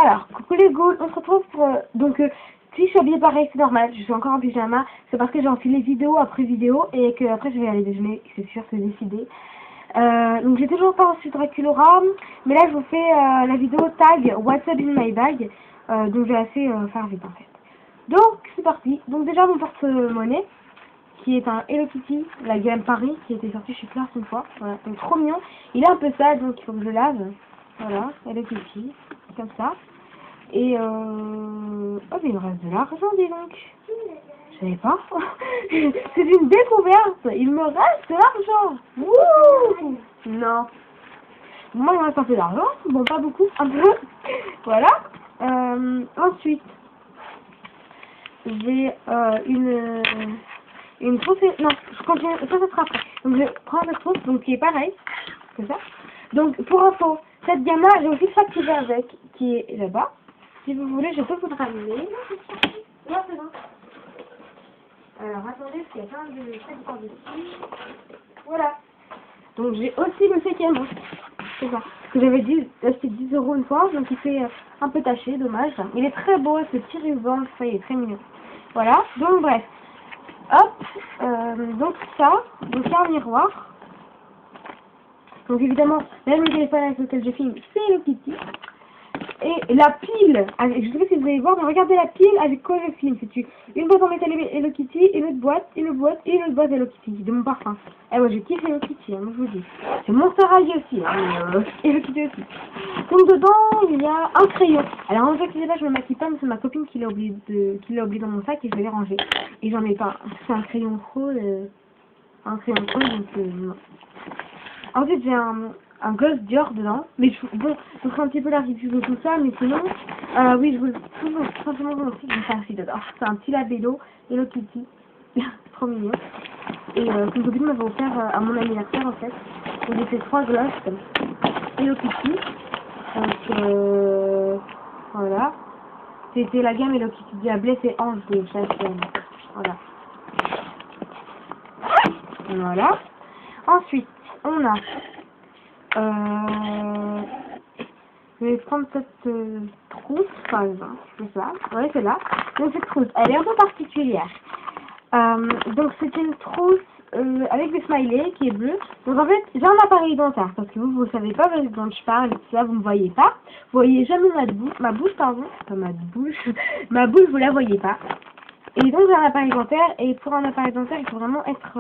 Alors, coucou les ghouls, on se retrouve pour... si je suis habillée pareil, c'est normal, je suis encore en pyjama, c'est parce que j'ai enfilé vidéo après vidéo et que après je vais aller déjeuner, c'est sûr, c'est décidé. Donc j'ai toujours pas reçu Draculaura, mais là je vous fais la vidéo tag What's up in my bag, donc je vais assez faire vite en fait. Donc c'est parti, donc déjà mon porte-monnaie, qui est un Hello Kitty, la gamme Paris, qui était sortie chez Claire une fois, voilà, donc trop mignon, il est un peu sale donc il faut que je lave, voilà, Hello Kitty, comme ça. Et oh mais il me reste de l'argent, dis donc. Je savais pas. C'est une découverte. Il me reste de l'argent. Wouh. Non. Moi il me reste un peu d'argent. Bon, pas beaucoup, un peu. Voilà. Ensuite, j'ai une trousse. Non, je continue. Ça sera après. Donc je prends cette trousse, donc qui est pareil. C'est ça. Donc pour info, cette gamme-là, j'ai aussi facturé avec, qui est là-bas. Si vous voulez, je peux vous le ramener. Non, c'est bon. Alors, attendez, parce qu'il y a plein de chèques par-dessus. Voilà. Donc, j'ai aussi le 7e. C'est ça. Parce que j'avais acheté 10 € une fois, donc il fait un peu taché, dommage. Il est très beau, ce petit ruban, ça, il est très mignon. Voilà. Donc, bref. Hop. Donc, ça. Donc, il y a un miroir. Donc, évidemment, là, le téléphone avec lequel je filme, c'est Hello Kitty. Et la pile, avec, je sais pas si vous allez voir, mais regardez la pile avec quoi je filme. C'est une boîte en métal Hello Kitty, une autre boîte, une autre boîte et une autre boîte Hello Kitty, de mon parfum. Et moi, je kiffe Hello Kitty, hein, je vous dis. C'est Monster High aussi, hein, Hello Kitty aussi. Donc dedans, il y a un crayon. Alors en fait, là, je me maquille pas, mais c'est ma copine qui l'a oublié dans mon sac et je vais les ranger. Et j'en ai pas. C'est un crayon trop, donc non. Ensuite, j'ai un Ghost Dior dedans, mais bon, ce sera un petit peu l'artifice de tout ça, mais sinon, oui, je vous tout simplement vous montrer que j'ai ça aussi dedans. C'est un petit labello Hello Kitty, trop mignon. Et qu'une copine m'avait offert à mon anniversaire en fait. Donc j'ai fait 3 glosses Hello Kitty. Donc voilà. C'était la gamme Hello Kitty Diablesse et Ange de H&M. Voilà. Voilà. Ensuite, on a je vais prendre cette trousse, par exemple, c'est ça, ouais, c'est là. Donc cette trousse, elle est un peu particulière. Donc c'est une trousse avec des smileys qui est bleue. Donc en fait, j'ai un appareil dentaire, parce que vous savez pas dont je parle, ça vous me voyez pas. Vous voyez jamais ma bouche, pardon, pas ma bouche, ma bouche vous la voyez pas. Et donc j'ai un appareil dentaire, et pour un appareil dentaire, il faut vraiment être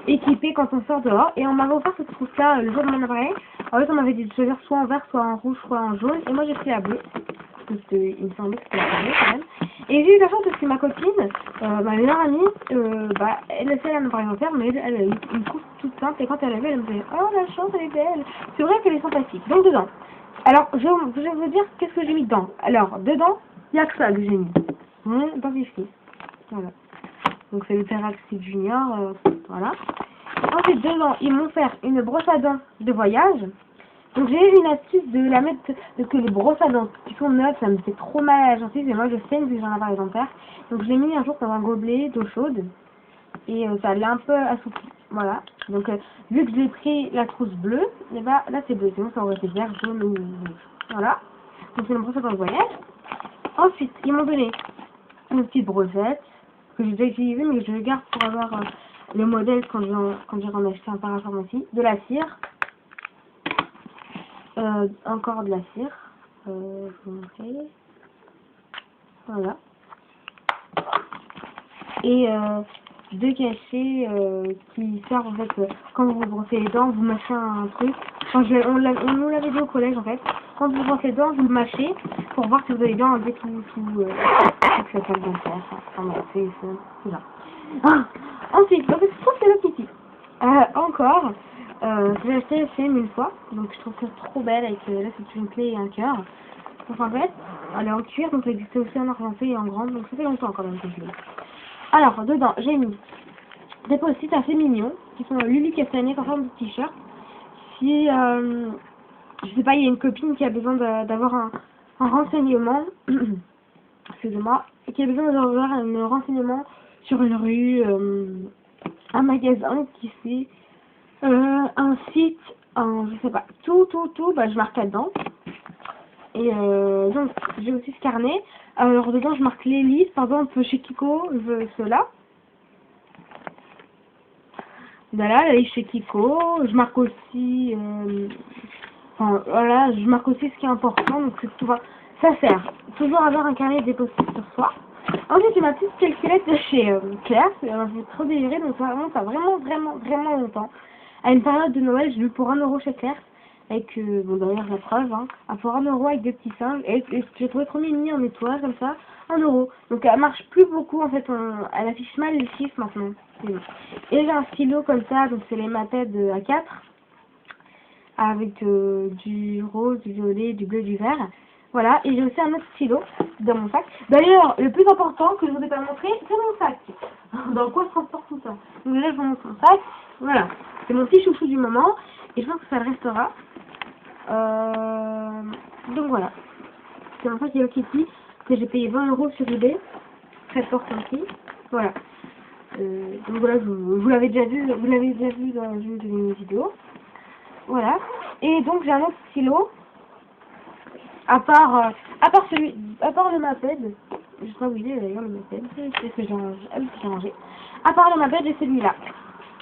équipé quand on sort dehors. Et on m'avait offert cette trousse-là le jour de mon appareil. En fait, on m'avait dit de choisir soit en vert, soit en rouge, soit en jaune. Et moi, j'ai pris la bleue. Parce que il me semblait que c'était la bleue quand même. Et j'ai eu la chance parce que ma copine, ma meilleure amie, elle a un appareil dentaire, mais elle a une trousse toute simple. Et quand elle avait, elle me disait, oh la chance, elle est belle. C'est vrai qu'elle est sympathique. Donc dedans. Alors, je vais vous dire qu'est-ce que j'ai mis dedans. Alors, dedans, il n'y a que ça que j'ai mis. Dentifrice. Voilà. Donc c'est le Teraxid Junior, voilà. Ensuite dedans ils m'ont fait une brosse à dents de voyage. Donc j'ai eu une astuce de la mettre, que les brosses à dents qui sont neuves, ça me fait trop mal à la gencive et moi je saigne vu que j'en ai appareil dentaire. Donc je l'ai mis un jour dans un gobelet d'eau chaude et ça l'a un peu assoupli. Voilà. Donc vu que j'ai pris la trousse bleue, et bah là c'est bleu, sinon ça aurait été vert, jaune ou rouge. Voilà. Donc c'est une brosse à dents de voyage. Ensuite ils m'ont donné une petite brossette que j'ai déjà utilisée mais je le garde pour avoir le modèle quand j'ai en acheté un parapharmacie. De la cire, encore de la cire, je vais vous montrer. Voilà. Et deux cachets qui servent en fait quand vous vous brossez les dents, vous mâchez un truc. Enfin, on nous l'avait dit au collège en fait. Quand vous brossez les dents, vous le mâchez pour voir si vous avez bien enlevé tout cette salle dentaire. Enfin, c'est ça. Ensuite, donc je trouve que c'est Hello Kitty. Encore, j'ai acheté H&M une fois, donc je trouve ça trop belle avec là c'est une clé et un cœur. Donc en fait, elle est en cuir, donc elle existe aussi en argenté et en grande, donc ça fait longtemps quand même que je l'ai. Alors dedans, j'ai mis des post-it assez mignons qui sont Lulu Castanet en forme de t-shirt. Si je sais pas, il y a une copine qui a besoin d'avoir un renseignement, excusez-moi, qui a besoin d'avoir un renseignement sur une rue, un magasin qui fait un site, je sais pas, tout, bah je marque là-dedans. Et donc, j'ai aussi ce carnet. Alors, dedans, je marque les listes. Par exemple, chez Kiko, je veux cela. Voilà, la liste chez Kiko. Je marque aussi... enfin, voilà, je marque aussi ce qui est important. Donc, c'est tout. Ça sert. Toujours avoir un carnet déposé sur soi. Ensuite, j'ai ma petite calculette de chez Claire. Alors, je vais trop délirer. Donc, ça remonte à vraiment longtemps. À une période de Noël, j'ai lu pour 1 € chez Claire. Avec, bon d'ailleurs la preuve, hein, pour 1 € avec des petits singes, et j'ai trouvé trop mini en étoile comme ça, 1 €. Donc elle marche plus beaucoup en fait, elle affiche mal les chiffres maintenant. Et j'ai un stylo comme ça, donc c'est les Maped A4, avec du rose, du violet, du bleu, du vert. Voilà, et j'ai aussi un autre stylo dans mon sac. D'ailleurs, le plus important que je vous ai pas montré, c'est mon sac. Dans quoi je transporte tout ça. Donc là, je vous montre mon sac. Voilà, c'est mon petit chouchou du moment, et je pense que ça le restera. Donc voilà, c'est un sac Hello Kitty que j'ai payé 20 € sur eBay, très fort aussi. Voilà. Donc voilà, vous l'avez déjà vu, dans une de mes vidéos. Voilà. Et donc j'ai un autre stylo. À part le Maped, je sais pas où il est d'ailleurs le Maped, c'est ce que j'ai rangé. À part le Maped, j'ai celui-là.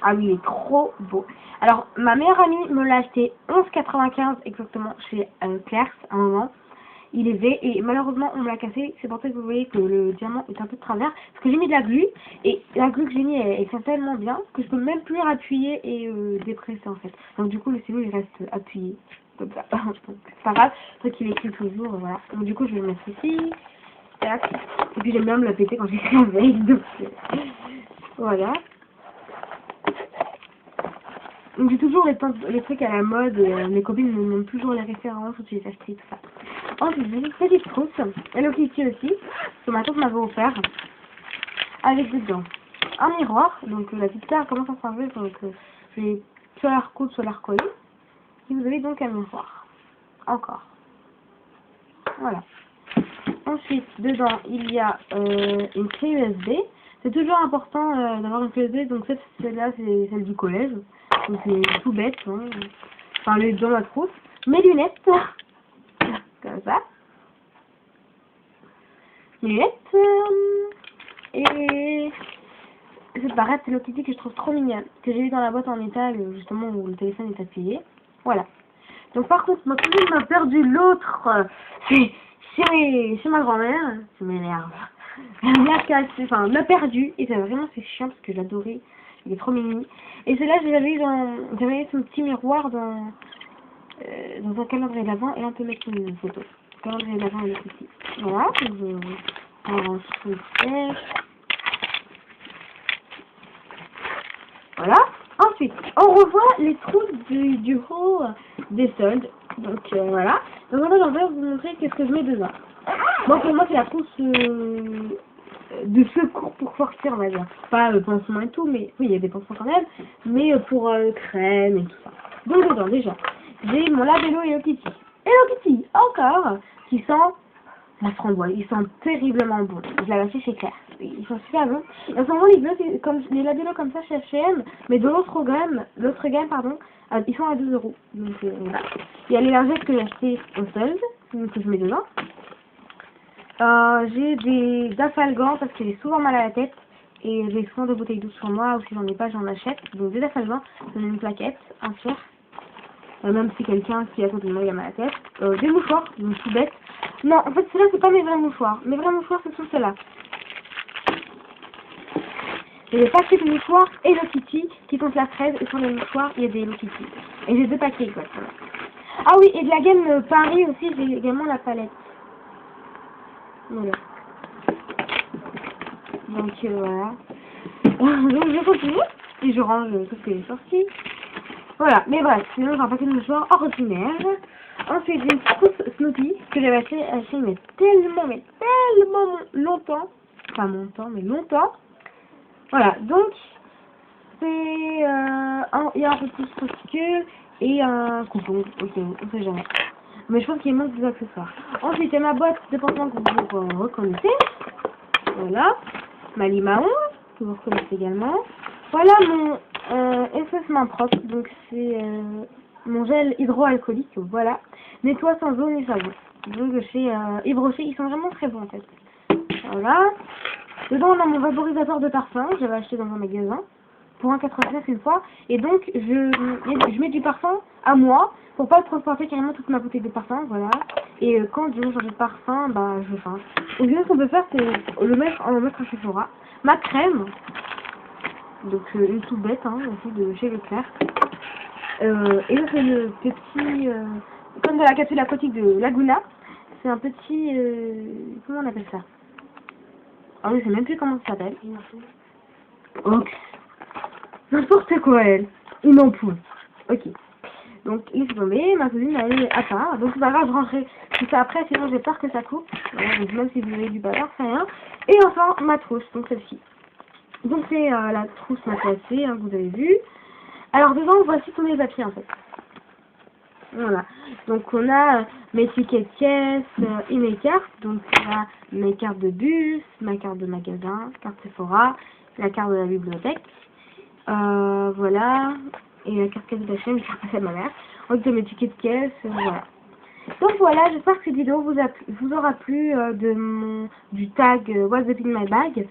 Ah oui, il est trop beau. Alors, ma meilleure amie me l'a acheté 11,95 exactement chez Claire's à un moment. Il est V et malheureusement on me l'a cassé. C'est pour ça que vous voyez que le diamant est un peu de travers. Parce que j'ai mis de la glu et la glu que j'ai mis elle tient tellement bien que je peux même plus appuyer et dépresser en fait. Donc du coup le stylo il reste appuyé comme ça. C'est pas grave, c'est qu'il écrit toujours, voilà. Donc du coup je vais le mettre ici. Tac. Et puis j'aime bien me la péter quand j'écris avec. Donc voilà. Donc j'ai toujours les trucs à la mode, mes copines me demandent toujours les références, où tu les achètes, tout ça. Ensuite j'ai une petite trousse, Hello Kitty aussi, que ma tante m'avait offert, avec dedans un miroir, donc la petite carte commence à changer, donc je vais soit la recoudre, soit la recoller. Et vous avez donc un miroir, encore. Voilà. Ensuite, dedans, il y a une clé USB. C'est toujours important d'avoir une clé USB, donc celle-là, c'est celle du collège. Donc c'est tout bête, hein. Enfin, elle est dans ma trousse. Mes lunettes, comme ça. Mes lunettes. Et cette barrette Hello Kitty que je trouve trop mignonne, que j'ai eu dans la boîte en métal, justement, où le téléphone est appuyé. Voilà. Donc par contre, ma cousine m'a perdu l'autre. Chez ma grand-mère, ça m'énerve. Elle l'a cassé, enfin, m'a perdu, et ça vraiment c'est chiant parce que j'adorais, il est trop mini. Et celle-là, j'avais eu son petit miroir dans un calendrier d'avant, et là on peut mettre une photo. Calendrier d'avant Hello Kitty. Voilà, donc je range tout sèche. Voilà. Ensuite, on revoit les trousses du haut des soldes. Donc voilà. Donc maintenant, je vais vous montrer qu'est-ce que je mets dedans. Bon, pour moi, c'est la trousse de secours pour sortir, on va dire. Pas pansement et tout, mais oui, il y a des pansements quand même. Mais pour crème et tout ça. Donc dedans, déjà, j'ai mon labello Hello Kitty. Hello Kitty, encore, qui sent la framboise. Ils sont terriblement bons. Je l'avais acheté chez Claire. Ils sont super bons. Et en ce moment, les labellos comme ça chez H&M, mais de l'autre gamme, ils sont à 2 €. Donc voilà. Il y a les lingettes que j'ai achetées au solde, que je mets dedans. J'ai des affalgants parce que j'ai souvent mal à la tête. Et j'ai souvent de bouteilles douces sur moi, ou si j'en ai pas, j'en achète. Donc des affalgants, j'en ai une plaquette, un tiers. Même si quelqu'un qui est à côté de moi il a mal à la tête. Des mouchoirs, donc tout bête. Non, en fait, ceux-là, c'est pas mes vrais mouchoirs. Mes vrais mouchoirs, ce sont ceux-là. J'ai des paquets de mouchoirs Hello Kitty qui sont la fraise, et sur les mouchoirs, il y a des Hello Kitty. Et j'ai 2 paquets, exactement. Ah oui, et de la gamme Paris aussi, j'ai également la palette. Voilà. Donc, voilà. Donc, je continue, et je range tout ce qui est sorti. Voilà, mais bref, sinon j'ai un paquet de mouchoirs ordinaire. Ensuite, j'ai une trousse Snoopy que j'avais acheté mais tellement longtemps. Pas mon temps, mais longtemps. Voilà, donc, c'est il y a un petit spatule et un coupon. Ok, on sait jamais. Mais je pense qu'il manque des accessoires. Ensuite, il y a ma boîte de pansements que vous reconnaissez. Voilà, ma Limaon, que vous reconnaissez également. Voilà mon SS main propre, donc c'est mon gel hydroalcoolique, voilà. Nettoie sans eau ni savon. Donc chez Yves Rocher, ils sont vraiment très bons en fait. Voilà. Dedans on a mon vaporisateur de parfum, que j'avais acheté dans un magasin. Pour 1,89 une fois. Et donc je mets du parfum à moi pour pas transporter carrément toute ma bouteille de parfum. Voilà. Et quand je veux changer de parfum, bah je change. Donc ce qu'on peut faire, c'est le mettre en mettre à Sephora. Ma crème. Donc une toute bête hein, aussi de chez Leclerc. Et là c'est le petit comme de la capsule aquatique de Laguna. C'est un petit comment on appelle ça? Ah oui, je sais même plus comment ça s'appelle. Ok. N'importe quoi elle. Une ampoule. Ok. Donc il s'est tombé, ma cousine elle est à part. Donc c'est pas grave, je rentrerai tout ça après, sinon j'ai peur que ça coupe. Voilà, donc même si vous avez du bazar, c'est rien. Et enfin ma trousse, donc celle-ci. Donc c'est la trousse matelassée hein, que vous avez vue. Alors devant voici tous mes papiers en fait. Voilà. Donc on a mes tickets de caisse et mes cartes. Donc on a mes cartes de bus, ma carte de magasin, carte Sephora, la carte de la bibliothèque. Voilà. Et la carte caisse d'H&M, je vais passer à ma mère. Donc mes tickets de caisse, voilà. Donc voilà, j'espère que cette vidéo vous aura plu du tag What's Up in My Bag.